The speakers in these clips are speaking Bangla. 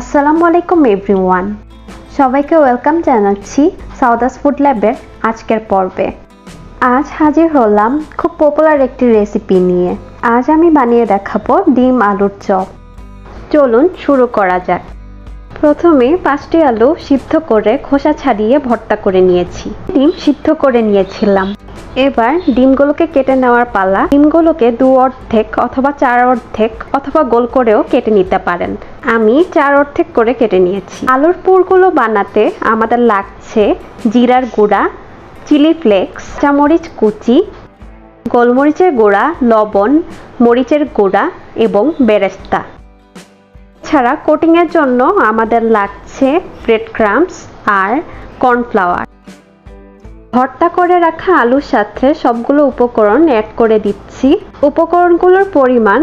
আসসালামু আলাইকুম এভরিওয়ান, সবাইকে ওয়েলকাম জানাচ্ছি সাউদাস ফুড ল্যাবের আজকের পর্বে। আজ হাজির হলাম খুব পপুলার একটি রেসিপি নিয়ে। আজ আমি বানিয়ে দেখাবো ডিম আলুর চপ। চলুন শুরু করা যাক। প্রথমে 5টি আলু সিদ্ধ করে খোসা ছাড়িয়ে ভর্তা করে নিয়েছি। ডিম সিদ্ধ করে নিয়েছিলাম। এবার ডিমগুলোকে কেটে নেওয়ার পালা। ডিমগুলোকে 2 অর্ধেক অথবা 4 অর্ধেক অথবা গোল করেও কেটে নিতে পারেন। আমি 4 অর্ধেক করে কেটে নিয়েছি। আলুর পুরগুলো বানাতে আমাদের লাগছে জিরার গুঁড়া, চিলি ফ্লেক্স, কাঁচামরিচ কুচি, গোলমরিচের গুঁড়া, লবণ, মরিচের গুঁড়া এবং বেরেস্তা। ছাড়া কোটিংয়ের জন্য আমাদের লাগছে ব্রেড ক্রাম্বস আর কর্নফ্লাওয়ার। ভর্তা করে রাখা আলুর সাথে সবগুলো উপকরণ অ্যাড করে দিচ্ছি। উপকরণগুলোর পরিমাণ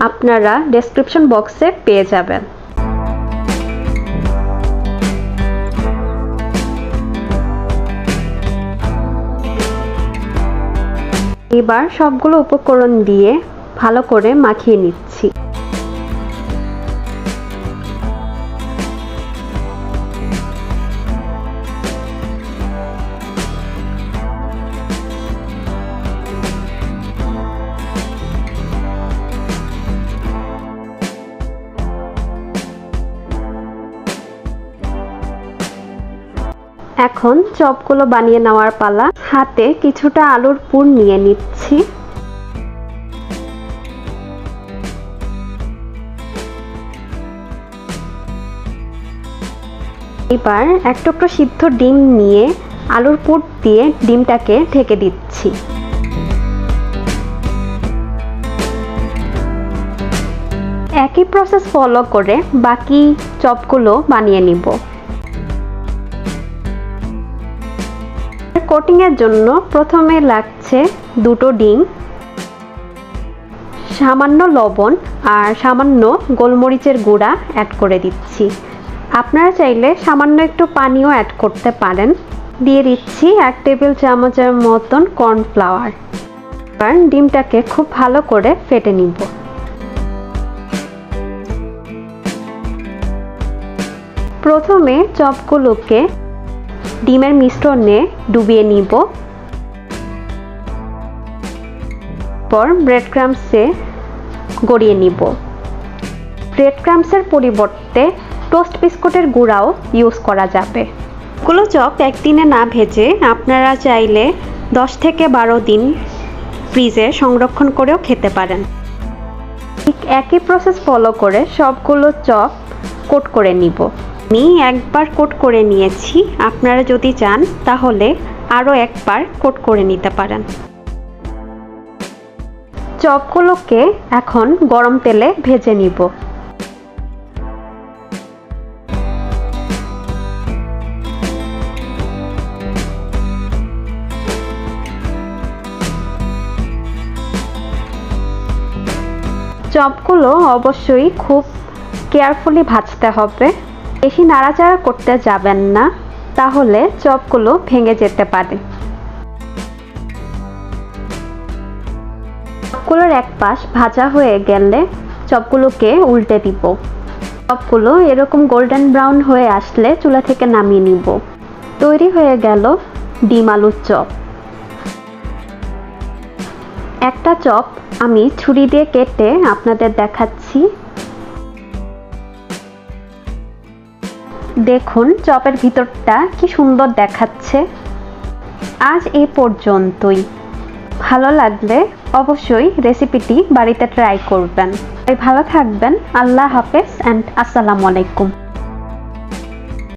আপনারা ডেসক্রিপশন বক্সে পেয়ে যাবেন। এবার সবগুলো উপকরণ দিয়ে ভালো করে মাখিয়ে নিচ্ছি। এখন চপগুলো বানিয়ে নেওয়ার পালা। হাতে কিছুটা আলুর পুর নিয়ে নিচ্ছি। এবার এক টুকরো সিদ্ধ ডিম নিয়ে আলুর পুর দিয়ে ডিমটাকে ঢেকে দিচ্ছি। একই প্রসেস ফলো করে বাকি চপগুলো বানিয়ে নিব। কোটিংয়ের জন্য প্রথমে লাগছে 2টো ডিম, সামান্য লবণ আর সামান্য গোলমরিচের গুঁড়া অ্যাড করে দিচ্ছি। আপনারা চাইলে সামান্য একটু পানিও অ্যাড করতে পারেন। দিয়ে দিচ্ছি 1 টেবিল চামচের মতন কর্নফ্লাওয়ার। এবার ডিমটাকে খুব ভালো করে ফেটে নিব। প্রথমে চপগুলোকে ডিমের মিশ্রণে ডুবিয়ে নিব। পর ব্রেড ক্রাম্বসে গড়িয়ে নিব। ব্রেড ক্রাম্বসের পরিবর্তে টোস্ট বিস্কুটের গুঁড়াও ইউজ করা যাবে। এগুলো চপ একদিনে না ভেজে আপনারা চাইলে 10 থেকে 12 দিন ফ্রিজে সংরক্ষণ করেও খেতে পারেন। ঠিক একই প্রসেস ফলো করে সবগুলো চপ কোট করে নিব। আমি একবার কোট করে নিয়েছি। আপনারা যদি চান তাহলে আরও একবার কোট করে নিতে পারেন। চপগুলোকে এখন গরম তেলে ভেজে নিব। চপগুলো অবশ্যই খুব কেয়ারফুলি ভাজতে হবে। বেশি নাড়াচাড়া করতে যাবেন না, তাহলে চপগুলো ভেঙে যেতে পারে। চপগুলোর এক পাশ ভাজা হয়ে গেলে চপগুলোকে উল্টে দিব। চপগুলো এরকম গোল্ডেন ব্রাউন হয়ে আসলে চুলা থেকে নামিয়ে নিব। তৈরি হয়ে গেল ডিম আলুর চপ। একটা চপ আমি ছুরি দিয়ে কেটে আপনাদের দেখাচ্ছি। দেখুন চপের ভিতরটা কি সুন্দর দেখাচ্ছে। আজ এই পর্যন্তই। ভালো লাগলে অবশ্যই রেসিপিটি বাড়িতে ট্রাই করবেন। ভালো থাকবেন। আল্লাহ হাফেজ অ্যান্ড আসসালামু আলাইকুম।